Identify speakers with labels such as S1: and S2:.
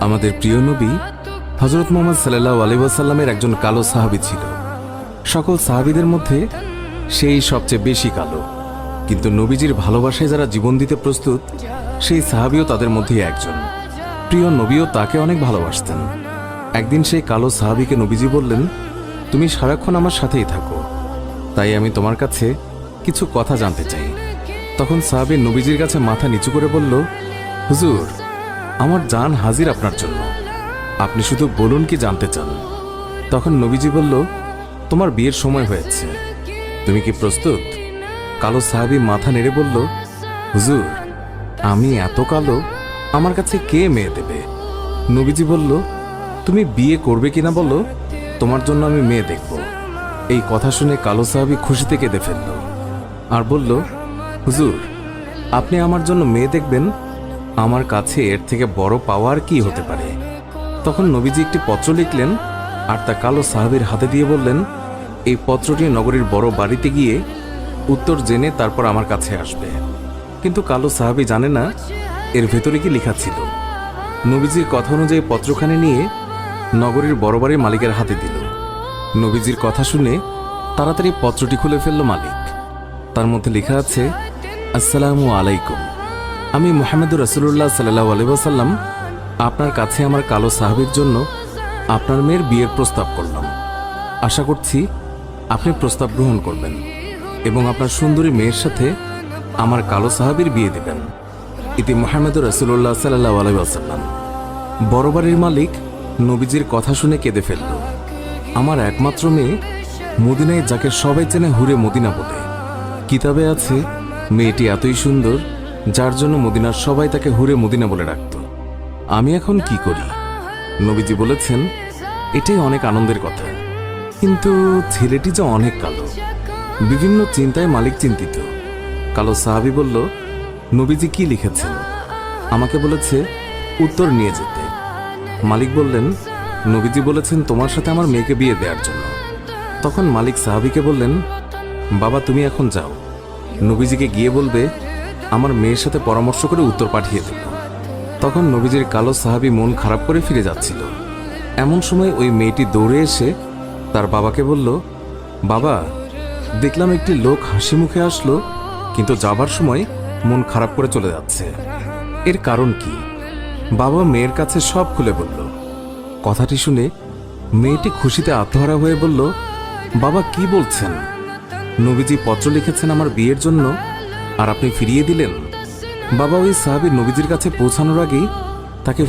S1: আমাদের প্রিয় নবী হযরত মুহাম্মদ সাল্লাল্লাহু আলাইহি ওয়াসাল্লামের একজন কালো সাহাবী ছিল। সকল সাহাবীদের মধ্যে সেই সবচেয়ে বেশি কালো, কিন্তু নবীজির ভালোবাসায় যারা জীবন দিতে প্রস্তুত সেই সাহাবীও তাদের মধ্যেই একজন। প্রিয় নবীও তাকে অনেক ভালোবাসতেন। একদিন সেই কালো সাহাবীকে নবীজি বললেন, তুমি সারাক্ষণ আমার সাথেই থাকো, তাই আমি তোমার কাছে কিছু কথা জানতে চাই। তখন সাহাবী নবীজির কাছে মাথা নিচু করে বলল, হুজুর, আমার জান হাজির আপনার জন্য, আপনি শুধু বলুন কি জানতে চান। তখন নবীজি বলল, তোমার বিয়ের সময় হয়েছে, তুমি কি প্রস্তুত? কালো সাহাবী মাথা নেড়ে বলল, হুজুর, আমি এত কালো, আমার কাছে কে মেয়ে দেবে? নবীজি বলল, তুমি বিয়ে করবে কিনা বলো, তোমার জন্য আমি মেয়ে দেখব। এই কথা শুনে কালো সাহাবী খুশিতে কেঁদে ফেলল আর বলল, হুজুর, আপনি আমার জন্য মেয়ে দেখবেন, আমার কাছে এর থেকে বড় পাওয়ার কি হতে পারে? তখন নবীজি একটি পত্র লিখলেন আর তা কালো সাহাবীর হাতে দিয়ে বললেন, এই পত্রটি নগরীর বড় বাড়িতে গিয়ে উত্তর জেনে তারপর আমার কাছে আসবে। কিন্তু কালো সাহাবী জানে না এর ভেতরে কি লেখা ছিল। নবীজির কথা অনুযায়ী পত্রখানি নিয়ে নগরীর বড় বাড়ির মালিকের হাতে দিল। নবীজির কথা শুনে তাড়াতাড়ি পত্রটি খুলে ফেলল মালিক। তার মধ্যে লেখা আছে, আসসালামু আলাইকুম, আমি মুহাম্মদুর রাসূলুল্লাহ সাল্লাল্লাহু আলাইহি ওয়াসাল্লাম আপনার কাছে আমার কালো সাহাবীর জন্য আপনার মেয়ের বিয়ের প্রস্তাব করলাম। আশা করছি আপনি প্রস্তাব গ্রহণ করবেন এবং আপনার সুন্দরী মেয়ের সাথে আমার কালো সাহাবীর বিয়ে দেবেন। ইতি মুহাম্মদুর রাসূলুল্লাহ সাল্লাল্লাহু আলাইহি ওয়াসাল্লাম। বড় বাড়ির মালিক নবীজির কথা শুনে কেঁদে ফেলল। আমার একমাত্র মেয়ে, মদিনায় যাকে সবাই চেনে হুরে মদিনা বলে। কিতাবে আছে মেয়েটি এতই সুন্দর যার জন্য মদিনার সবাই তাকে হুরে মদিনা বলে ডাকত। আমি এখন কি করি? নবীজি বলেছেন, এটাই অনেক আনন্দের কথা, কিন্তু ছেলেটি যে অনেক কালো। বিভিন্ন চিন্তায় মালিক চিন্তিত। কালো সাহাবী বলল, নবীজি কি লিখেছেন? আমাকে বলেছে উত্তর নিয়ে যেতে। মালিক বললেন, নবীজি বলেছেন তোমার সাথে আমার মেয়েকে বিয়ে দেওয়ার জন্য। তখন মালিক সাহাবীকে বললেন, বাবা, তুমি এখন যাও, নবীজিকে গিয়ে বলবে আমার মেয়ের সাথে পরামর্শ করে উত্তর পাঠিয়ে দেব। তখন নবীজির কালো সাহাবী মন খারাপ করে ফিরে যাচ্ছিল। এমন সময় ওই মেয়েটি দৌড়ে এসে তার বাবাকে বলল, বাবা, দেখলাম একটি লোক হাসি মুখে আসলো, কিন্তু যাবার সময় মন খারাপ করে চলে যাচ্ছে, এর কারণ কি? বাবা মেয়ের কাছে সব খুলে বলল। কথাটি শুনে মেয়েটি খুশিতে আত্মহারা হয়ে বলল, বাবা, কি বলছেন? নবীজি পত্র লিখেছেন আমার বিয়ের জন্য, আর আপনি ফিরিয়ে দিলেন? বাবা ওই সাহাবী নবীজির কাছে পৌঁছানোর আগেই তাকে